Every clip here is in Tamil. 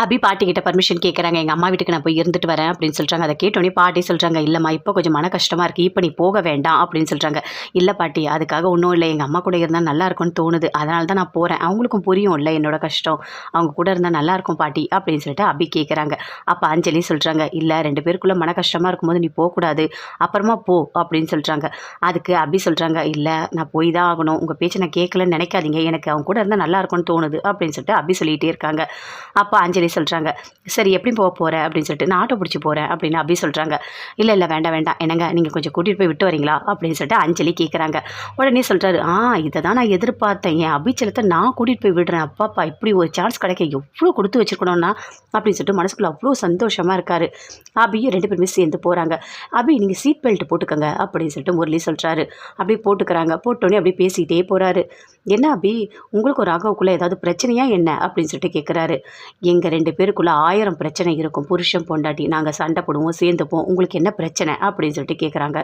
அபி பாட்டிக்கிட்ட பர்மிஷன் கேட்குறாங்க. எங்கள் அம்மா வீட்டுக்கு நான் போய் இருந்துட்டு வரேன் அப்படின்னு சொல்கிறாங்க. அதை கேட்டோன்னே பாட்டி சொல்கிறாங்க, இல்லைம்மா இப்போ கொஞ்சம் மன கஷ்டமாக இருக்குது, இப்போ நீ போக வேண்டாம் அப்படின்னு சொல்கிறாங்க. இல்லை பாட்டி, அதுக்காக ஒன்றும் இல்லை, எங்கள் அம்மா கூட இருந்தால் நல்லா இருக்கும்னு தோணுது, அதனால தான் நான் போகிறேன். அவங்களுக்கும் புரியும் இல்லை என்னோட கஷ்டம், அவங்க கூட இருந்தால் நல்லா இருக்கும் பாட்டி அப்படின்னு சொல்லிட்டு அபி கேட்குறாங்க. அப்போ அஞ்சலி சொல்கிறாங்க, இல்லை 2 பேருக்குள்ளே மன கஷ்டமாக இருக்கும்போது நீ போகக்கூடாது, அப்புறமா போ அப்படின்னு சொல்கிறாங்க. அதுக்கு அபி சொல்கிறாங்க, இல்லை நான் போய் தான் ஆகணும், உங்கள் பேச்சை நான் கேட்கலன்னு நினைக்காதீங்க, எனக்கு அவங்க கூட இருந்தால் நல்லா இருக்கும்னு தோணுது அப்படின்னு சொல்லிட்டு அபி சொல்லிகிட்டே இருக்காங்க. அப்போ அஞ்சலி சொல்கிறாங்க, சரி எப்படி போக போகிற அப்படின்னு சொல்லிட்டு, நான் ஆட்டோ பிடிச்சி போகிறேன் அப்படின்னு அபி சொல்கிறாங்க. இல்லை இல்லை வேண்டாம் வேண்டாம், என்னங்க நீங்கள் கொஞ்சம் கூட்டிகிட்டு போய் விட்டு வரீங்களா அப்படின்னு சொல்லிட்டு அஞ்சலி கேட்குறாங்க. உடனே சொல்கிறாரு, இதை தான் நான் எதிர்பார்த்தேன், என் அபிச்சலத்தை நான் கூட்டிகிட்டு போய் விடுறேன், அப்பாப்பா இப்படி ஒரு சான்ஸ் கிடைக்க எவ்வளோ கொடுத்து வச்சுருக்கணும்னா அப்படின்னு சொல்லிட்டு மனசுக்குள்ள அவ்வளோ சந்தோஷமாக இருக்காரு. அபி 2 பேருமே சேர்ந்து போகிறாங்க. அபி நீங்கள் சீட் பெல்ட் போட்டுக்கோங்க அப்படின்னு சொல்லிட்டு முரளி சொல்கிறாரு. அப்படியே போட்டுக்கிறாங்க. போட்டோன்னே அப்படியே பேசிகிட்டே போகிறாரு. என்ன அபி, உங்களுக்கு ஒரு ராகவுக்குள்ளே ஏதாவது பிரச்சனையா என்ன அப்படின்னு சொல்லிட்டு கேட்குறாரு. எங்கள் 2 பேருக்குள்ளே 1000 பிரச்சனை இருக்கும், புருஷன் பொண்டாட்டி, நாங்கள் சண்டை போடுவோம், சேர்ந்துப்போம், உங்களுக்கு என்ன பிரச்சனை அப்படின்னு சொல்லிட்டு கேட்குறாங்க.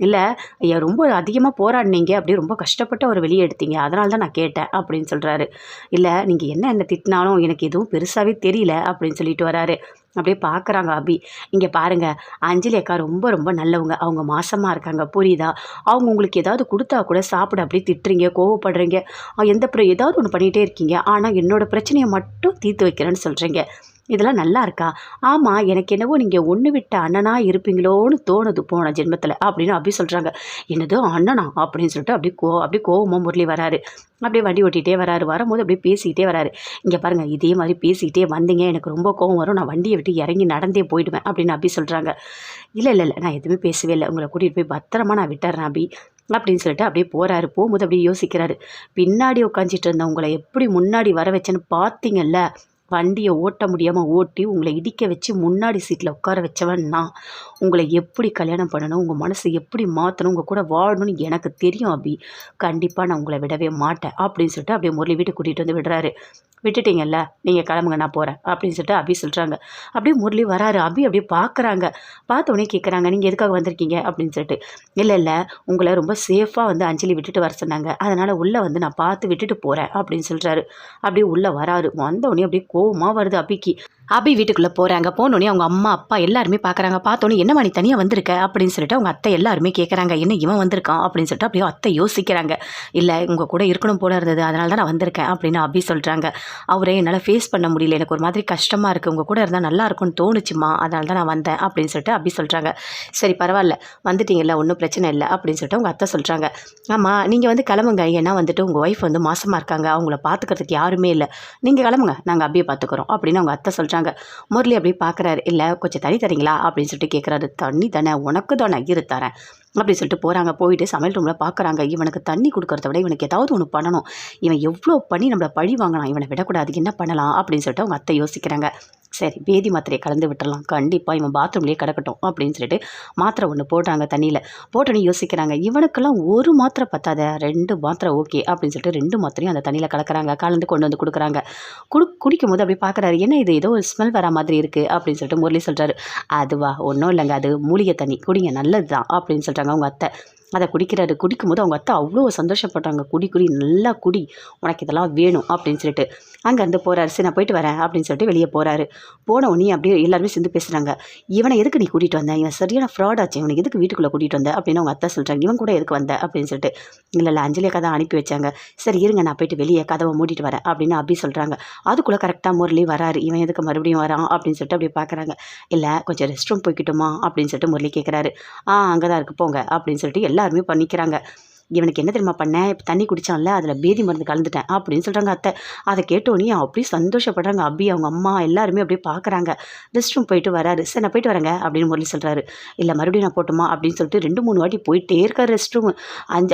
இல்லை ஐயா, ரொம்ப அதிகமாக போராடினீங்க, அப்படியே ரொம்ப கஷ்டப்பட்டு அவர் வெளியே எடுத்தீங்க, அதனால தான் நான் கேட்டேன் அப்படின்னு சொல்கிறாரு. இல்லை நீங்கள் என்ன திட்டினாலும் எனக்கு எதுவும் பெருசாகவே தெரியல அப்படின்னு சொல்லிட்டு வராரு. அப்படியே பார்க்குறாங்க அபி. இங்கே பாருங்கள், அஞ்சலி அக்கா ரொம்ப ரொம்ப நல்லவங்க, அவங்க மாசமாக இருக்காங்க புரியுதா, அவங்க உங்களுக்கு ஏதாவது கொடுத்தா கூட சாப்பிட அப்படியே திட்டுறீங்க, கோவப்படுறீங்க, ஏதாவது ஒன்று பண்ணிகிட்டே இருக்கீங்க, ஆனால் என்னோடய பிரச்சனையை மட்டும் தீர்த்து வைக்கிறேன்னு சொல்கிறீங்க, இதெல்லாம் நல்லா இருக்கா? ஆமாம், எனக்கு என்னவோ நீங்கள் ஒன்று விட்ட அண்ணனாக இருப்பீங்களோன்னு தோணுது போன ஜென்மத்தில் அப்படின்னு அபி சொல்கிறாங்க. என்னதோ அண்ணனா அப்படின்னு சொல்லிட்டு அப்படியே கோவமாக முரளி வராரு. அப்படியே வண்டி ஓட்டிகிட்டே வராரு. வரும்போது அப்படியே பேசிக்கிட்டே வராரு. இங்கே பாருங்கள், இதே மாதிரி பேசிக்கிட்டே வந்தீங்க எனக்கு ரொம்ப கோவம் வரும், நான் வண்டியை விட்டு இறங்கி நடந்தே போயிடுவேன் அப்படின்னு அபி சொல்கிறாங்க. இல்லை இல்லை இல்லை, நான் எதுவுமே பேசவே இல்லை, உங்களை கூட்டிகிட்டு போய் பத்திரமா நான் விட்டுறேன் அபி அப்படின்னு சொல்லிட்டு அப்படியே போகிறாரு. போகும்போது அப்படியே யோசிக்கிறாரு, பின்னாடி உட்காந்துட்டு இருந்த உங்களை எப்படி முன்னாடி வர வச்சேன்னு பார்த்தீங்கல்ல, வண்டியை ஓட்ட முடியாமல் ஓட்டி உங்களை இடிக்க வச்சு முன்னாடி சீட்டில் உட்கார வச்சவன் நான். உங்களை எப்படி கல்யாணம் பண்ணணும், உங்கள் மனசை எப்படி மாற்றணும், உங்கள் கூட வாழணும்னு எனக்கு தெரியும் அபி, கண்டிப்பாக நான் உங்களை விடவே மாட்டேன் அப்படின்னு சொல்லிட்டு அப்படியே முரளி வீட்டுக்கு கூட்டிகிட்டு வந்து விடுறாரு. விட்டுட்டீங்கல்ல, நீங்கள் கிளம்புங்க நான் போகிறேன் அப்படின்னு சொல்லிட்டு அபி சொல்கிறாங்க. அப்படியே முரளி வராரு. அபி அப்படியே பார்க்குறாங்க. பார்த்தோன்னே கேட்குறாங்க, நீங்கள் எதுக்காக வந்திருக்கீங்க அப்படின்னு சொல்லிட்டு. இல்லை இல்லை, உங்களை ரொம்ப சேஃபாக வந்து அஞ்சலி விட்டுட்டு வர சொன்னாங்க, அதனால் உள்ளே வந்து நான் பார்த்து விட்டுட்டு போகிறேன் அப்படின்னு சொல்கிறாரு. அப்படியே உள்ளே வராரு. வந்தோடனே அப்படியே கோவமாக வருது அபிக்கு. அபி வீட்டுக்குள்ளே போகிறாங்க. போனோடனே அவங்க அம்மா அப்பா எல்லாருமே பார்க்குறாங்க. பார்த்தோன்னே என்னம்மா நீ தனியாக வந்திருக்க அப்படின்னு சொல்லிட்டு அவங்க அத்தை எல்லாருமே கேட்குறாங்க. என்ன இவன் வந்திருக்கான் அப்படின்னு சொல்லிட்டு அப்படியே அத்தை யோசிக்கிறாங்க. இல்லை உங்கள் கூட இருக்கணும் போல இருந்தது, அதனால தான் நான் வந்திருக்கேன் அப்படின்னு அபி சொல்கிறாங்க. அவரே என்னால் ஃபேஸ் பண்ண முடியல, எனக்கு ஒரு மாதிரி கஷ்டமாக இருக்குது, உங்கள் கூட இருந்தால் நல்லா இருக்கும்னு தோணுச்சுமா, அதனால தான் நான் வந்தேன் அப்படின்னு சொல்லிட்டு அபி சொல்கிறாங்க. சரி பரவாயில்ல, வந்துட்டீங்கல்ல, ஒன்றும் பிரச்சனை இல்லை அப்படின்னு சொல்லிட்டு அவங்க அத்தை சொல்கிறாங்க. ஆமாம் நீங்கள் வந்து கிளம்புங்க, ஏன்னா வந்துட்டு உங்கள் ஒய்ஃப் வந்து மாசமாக இருக்காங்க, அவங்கள பார்த்துக்கிறதுக்கு யாருமே இல்லை, நீங்கள் கிளம்புங்க, நாங்கள் அபியை பார்த்துக்குறோம் அப்படின்னு அவங்க அத்தை சொல்கிறாங்க. முரளி அப்படி பார்க்குறாரு. இல்லை கொஞ்சம் தண்ணி தரீங்களா அப்படின்னு சொல்லிட்டு கேட்குறாரு. தண்ணி தானே, உனக்கு தானே, இரு தரேன் அப்படின்னு சொல்லிட்டு போகிறாங்க. போயிட்டு சமையல் ரூமில் பார்க்குறாங்க. இவனுக்கு தண்ணி கொடுக்கறத விட இவனுக்கு ஏதாவது ஒன்று பண்ணணும், இவன் எவ்வளோ பண்ணி நம்மளை பழி வாங்கலாம், இவனை விடக்கூடாது, என்ன பண்ணலாம் அப்படின்னு சொல்லிட்டு அவங்க அத்தை யோசிக்கிறாங்க. சரி பேதி மாத்திரையை கலந்து விட்டுறலாம், கண்டிப்பாக இவன் பாத்ரூம்லேயே கிடக்கட்டும் அப்படின்னு சொல்லிட்டு மாத்திரை ஒன்று போடுறாங்க. தண்ணியில் போட்டோன்னே யோசிக்கிறாங்க, இவனுக்கெல்லாம் ஒரு மாத்திரை பத்தாத, 2 மாத்திரை ஓகே அப்படின்னு சொல்லிட்டு 2 மாத்திரையும் அந்த தண்ணியில் கலக்கிறாங்க. கலந்து கொண்டு வந்து கொடுக்குறாங்க. குடிக்கும் போது அப்படி பார்க்குறாரு. என்ன இது ஏதோ ஒரு ஸ்மெல் வர மாதிரி இருக்குது அப்படின்னு சொல்லிட்டு முரளி சொல்கிறாரு. அதுவா, ஒன்றும் இல்லைங்க, அது மூலிகை தண்ணி, குடிங்க நல்லது தான் அப்படின்னு சொல்கிறாங்க அவங்க அத்தை. அதை குடிக்கிறாரு. குடிக்கும்போது அவங்க அத்தை அவ்வளோ சந்தோஷப்படுறாங்க. குடி நல்லா குடி, உனக்கு இதெல்லாம் வேணும் அப்படின்னு சொல்லிட்டு அங்கேருந்து போகிறாரு. சரி நான் போயிட்டு வரேன் அப்படின்னு சொல்லிட்டு வெளியே போகிறாரு. போன உடனே அப்படியே எல்லாருமே சேர்ந்து பேசுகிறாங்க. இவனை எதுக்கு நீ கூட்டிகிட்டு வந்த, இவன் சரியான ஃப்ராட் ஆச்சு, இவனை எதுக்கு வீட்டுக்குள்ளே கூட்டிகிட்டு வந்த அப்படின்னு அவங்க அத்தை சொல்கிறாங்க. இவன் கூட எதுக்கு வந்த அப்படின்னு சொல்லிட்டு. இல்லை அஞ்சலி அக்கா தான் அனுப்பி வச்சாங்க. சரி இருங்க நான் போயிட்டு வெளியே கதவை மூடிட்டு வரேன் அப்படின்னு அபி சொல்கிறாங்க. அதுக்குள்ளே கரெக்டாக முரளி வராரு. இவன் எதுக்கு மறுபடியும் வரான் அப்படின்னு சொல்லிட்டு அப்படியே பார்க்குறாங்க. இல்லை கொஞ்சம் ரெஸ்ட் ரூம் போய்க்கிட்டோமா அப்படின்னு சொல்லிட்டு முரளி கேட்குறாரு. அங்கே தான் இருக்குது போங்க அப்படின்னு சொல்லிட்டு எல்லாருமே பண்ணிக்கிறாங்க. இவனுக்கு என்ன தெரியுமா பண்ணேன், இப்போ தண்ணி குடித்தான்ல, அதில் பேதி மருந்து கலந்துட்டேன் அப்படின்னு சொல்கிறாங்க அத்தை. அதை கேட்டோன்னே அப்படியே சந்தோஷப்படுறாங்க. அபி அவங்க அம்மா எல்லாருமே அப்படியே பார்க்குறாங்க. ரெஸ்ட் ரூம் போயிட்டு வராரு. சரி நான் போயிட்டு வரேங்க அப்படின்னு முரளி சொல்கிறாரு. இல்லை மறுபடியும் நான் போட்டுமா அப்படின்னு சொல்லிட்டு 2-3 வாட்டி போயிட்டே இருக்கார் ரெஸ்ட் ரூம்.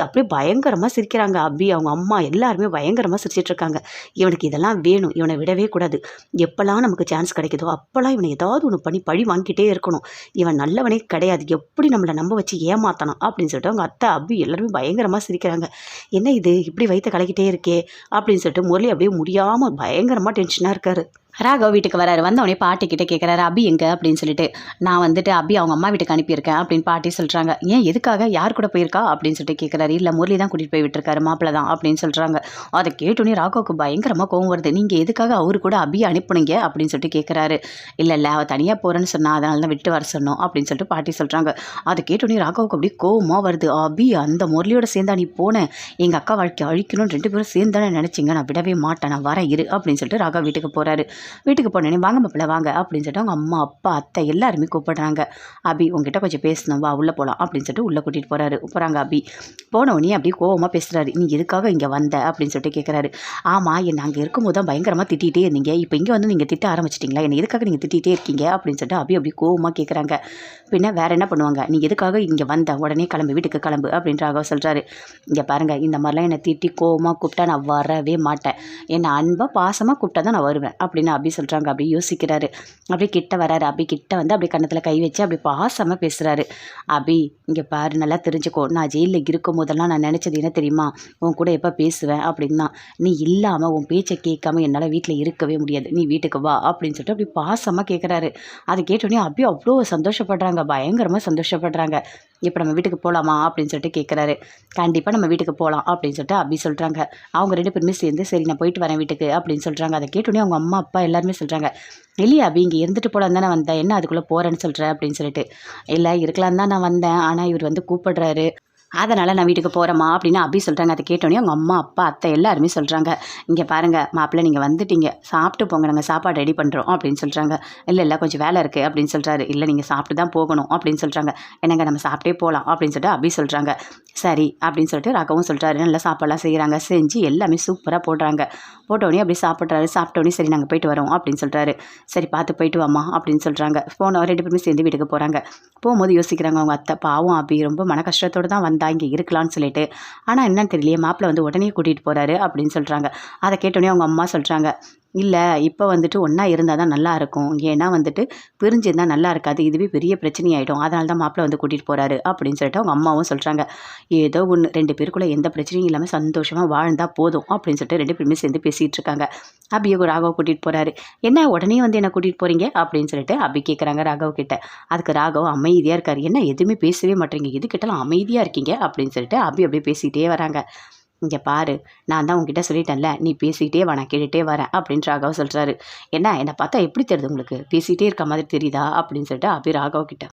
அப்படியே பயங்கரமாக சிரிக்கிறாங்க. அபி அவங்க அம்மா எல்லாருமே பயங்கரமாக சிரிச்சிட்ருக்காங்க. இவனுக்கு இதெல்லாம் வேணும், இவனை விடவே கூடாது, எப்போல்லாம் நமக்கு சான்ஸ் கிடைக்குதோ அப்போல்லாம் இவனை ஏதாவது ஒன்று பண்ணி பழி வாங்கிக்கிட்டே இருக்கணும், இவன் நல்லவனே கிடையாது, எப்படி நம்மளை நம்ப வச்சு ஏமாத்தணும் அப்படின்னு சொல்லிட்டு அவங்க அத்தை அபி எல்லாருமே பயங்கரமாக சிரிக்கிறாங்க. என்ன இது இப்படி வயிற்ற கலக்கிட்டே இருக்கே அப்படின்னு சொல்லிட்டு முரளி அப்படியே முடியாமல் பயங்கரமாக டென்ஷனாக இருக்காரு. ராகவ் வீட்டுக்கு வராரு. வந்தவொடனே பாட்டி கிட்ட கேட்குறாரு, "அபி எங்க?" அப்படின்னு சொல்லிட்டு. "நான் வந்துட்டு அபி அவங்க அம்மா வீட்டுக்கு அனுப்பியிருக்கேன்" அப்படின்னு பாட்டி சொல்றாங்க. "ஏன் எதுக்காக? யார் கூட போயிருக்கா?" அப்படின்னு சொல்லிட்டு கேட்குறாரு. "இல்ல முரளி தான் கூட்டிட்டு போய் விட்டுருக்காரு, மாப்பிள தான்" அப்படின்னு சொல்றாங்க. அத கேட்டோனே ராகவுக்கு பயங்கரமா கோவம் வருது. "நீங்க எதுக்காக அவரு கூட அபிய அனுப்புனீங்க?" அப்படின்னு சொல்லிட்டு கேட்குறாரு. "இல்ல அவ தனியா போறேன்னு சொன்னா, அதனால தான் விட்டு வர சொன்னோம்" அப்படின்னு சொல்லிட்டு பாட்டி சொல்றாங்க. அத கேட்டோனே ராகவுக்கு அப்படியே கோவமா வருது. "அபி அந்த முரளியோட சேர்ந்தா நீ போன? எங்க அக்கா வாழ்க்கைய அழிக்கணும்னு 2 பேரும் சேர்ந்து தானே நினைச்சீங்க? நான் விடவே மாட்டேன். நான் வரேன் இரு" அப்படின்னு சொல்லிட்டு ராகவ் வீட்டுக்கு போறாரு. வீட்டுக்கு போனோடனே, "வாங்க மாப்பிள வாங்க" அப்படின்னு சொல்லிட்டு அவங்க அம்மா, அப்பா, அத்தை எல்லாருமே கூப்பிடுறாங்க. "அபி உங்ககிட்ட கொஞ்சம் பேசணும், வா உள்ள போலாம்" அப்படின்னு சொல்லிட்டு உள்ள கூட்டிட்டு போறாங்க அபி. போனவொடனே அப்படியே கோவமா பேசுறாரு. "நீ எதுக்காக இங்க வந்த?" அப்படின்னு சொல்லிட்டு கேட்குறாரு. "ஆமா, என்ன அங்க இருக்கும்போது தான் பயங்கரமா திட்டிகிட்டே இருந்தீங்க. இப்போ இங்க வந்து நீங்க திட்ட ஆரம்பிச்சிட்டீங்களா? என்ன எதுக்காக நீங்க திட்டிகிட்டே இருக்கீங்க?" அப்படின்னு சொல்லிட்டு அபி அப்படி கோவமா கேட்குறாங்க. "பின்ன வேற என்ன பண்ணுவாங்க? நீ எதுக்காக இங்க வந்த? உடனே கிளம்பு, வீட்டுக்கு கிளம்பு" அப்படின்னு ராகவ் சொல்றாரு. "இங்க பாருங்க, இந்த மாதிரிலாம் என்னை திட்டி கோவமா கூப்பிட்டா நான் வரவே மாட்டேன். என்னை அன்பா பாசமா கூப்பிட்டா தான் நான் வருவேன்" அப்படின்னு அபி சொல்றாங்க. அப்படியே யோசிக்கிறாரு. அப்படியே கிட்ட வராரு. அபி கிட்ட வந்து அப்படியே கன்னத்துல கை வச்சு அப்படியே பாசமா பேசுறாரு. "அபி இங்க பாரு, நல்லா தெரிஞ்சுக்கோ. நான் ஜெயில்ல இருக்கும் போதெல்லாம் நான் நினைச்சது என்ன தெரியுமா? உன் கூட எப்ப பேசுவேன் அப்படின்னு தான். நீ இல்லாம உன் பேச்சை கேட்காம என்னால வீட்ல இருக்கவே முடியாது. நீ வீட்டுக்கு வா" அப்படின்னு சொல்லிட்டு அப்படி பாசமா கேட்குறாரு. அதை கேட்டோடனே அபி அவ்வளோ சந்தோஷப்படுறாங்க. பயங்கரமா சந்தோஷப்படுறாங்க. "இப்போ நம்ம வீட்டுக்கு போலாமா?" அப்படின்னு சொல்லிட்டு கேட்குறாரு. "கண்டிப்பா நம்ம வீட்டுக்கு போலாம்" அப்படின்னு சொல்லிட்டு அபி சொல்றாங்க. அவங்க 2 பேருமே சேர்ந்து, "சரி நான் போயிட்டு வரேன் வீட்டுக்கு" அப்படின்னு சொல்றாங்க. அதை கேட்டோடனே அவங்க அம்மா, அப்பா எல்லாருமே சொல்றாங்க, "இல்லையா அபி, இங்க இருந்துட்டு போலான்னு தானே வந்தேன். என்ன அதுக்குள்ள போறேன்னு சொல்ற?" அப்படின்னு சொல்லிட்டு. "இல்ல இருக்கலான்னு தான் நான் வந்தேன். ஆனா இவர் வந்து கூப்பிடுறாரு. அதனால நான் வீட்டுக்கு போறேம்மா" அப்படின்னு அபி சொல்றாங்க. அதை கேட்டோனே அவங்க அம்மா, அப்பா, அத்தை எல்லாருமே சொல்றாங்க, "இங்க பாருங்க மாப்பிள்ளை, நீங்க வந்துட்டீங்க. சாப்பிட்டு போங்க. நாங்க சாப்பாடு ரெடி பண்றோம்" அப்படின்னு சொல்றாங்க. "இல்ல கொஞ்சம் வேலை இருக்கு" அப்படின்னு சொல்றாரு. "இல்ல நீங்க சாப்பிட்டு தான் போகணும்" அப்படின்னு சொல்றாங்க. "என்னங்க நம்ம சாப்பிட்டே போலாம்" அப்படின்னு சொல்லிட்டு அபி சொல்றாங்க. "சரி" அப்படின்னு சொல்லிட்டு ராகவும் சொல்றாரு. நல்லா சாப்பாடுலாம் செய்கிறாங்க. செஞ்சு எல்லாமே சூப்பராக போடுறாங்க. போட்டோடனே அப்படியே சாப்பிட்றாரு. சாப்பிட்டோடனே, "சரி நாங்கள் போயிட்டு வரோம்" அப்படின்னு சொல்றாரு. "சரி பார்த்து போயிட்டு வாம்மா" அப்படின்னு சொல்றாங்க. 2 பேருமே சேர்ந்து வீட்டுக்கு போகிறாங்க. போகும்போது யோசிக்கிறாங்க அவங்க அத்தை, பாவம் அபி ரொம்ப மன கஷ்டத்தோடு தான் வந்தா இங்கே இருக்கலாம்னு சொல்லிட்டு. ஆனால் என்னன்னு தெரியலையே, மாப்பிள்ளை வந்து உடனே கூட்டிகிட்டு போகிறாரு அப்படின்னு சொல்கிறாங்க. அதை கேட்டோடனே அவங்க அம்மா சொல்கிறாங்க, "இல்ல இப்போ வந்துட்டு ஒன்றா இருந்தால் தான் நல்லாயிருக்கும். ஏன்னா வந்துட்டு பிரிஞ்சிருந்தா நல்லா இருக்காது. இதுவே பெரிய பிரச்சனையாயிடும். அதனால தான் மாப்பிள்ளை வந்து கூட்டிகிட்டு போகிறாரு" அப்படின்னு சொல்லிட்டு அவங்க அம்மாவும் சொல்கிறாங்க. ஏதோ ஒன்று, 2 பேருக்குள்ளே எந்த பிரச்சனையும் இல்லாமல் சந்தோஷமாக வாழ்ந்தா போதும் அப்படின்னு சொல்லிட்டு 2 பேருமே சேர்ந்து பேசிகிட்டு இருக்காங்க. அபியை ராகவ் கூட்டிகிட்டு போகிறாரு. "என்ன உடனே வந்து என்ன கூட்டிகிட்டு போகிறீங்க?" அப்படின்னு சொல்லிட்டு அபி கேட்குறாங்க ராகவ் கிட்ட. அதுக்கு ராகவ் அமைதியாக இருக்காரு. "என்ன எதுவுமே பேசவே மாட்டேறீங்க, எது கேட்டாலும் அமைதியாக இருக்கீங்க" அப்படின்னு சொல்லிட்டு அபி அப்படியே பேசிகிட்டே வராங்க. "இங்கே பாரு, நான் தான் உங்ககிட்ட சொல்லிட்டேன்ல, நீ பேசிக்கிட்டே வா, நான் கேட்டுகிட்டே வரேன்" அப்படின்னு ராகவ் சொல்கிறாரு. "என்ன என்னை பார்த்தா எப்படி தெரியுது உங்களுக்கு? பேசிகிட்டே இருக்க மாதிரி தெரியுதா?" அப்படின்னு சொல்லிட்டு அபி ராகவ் கிட்ட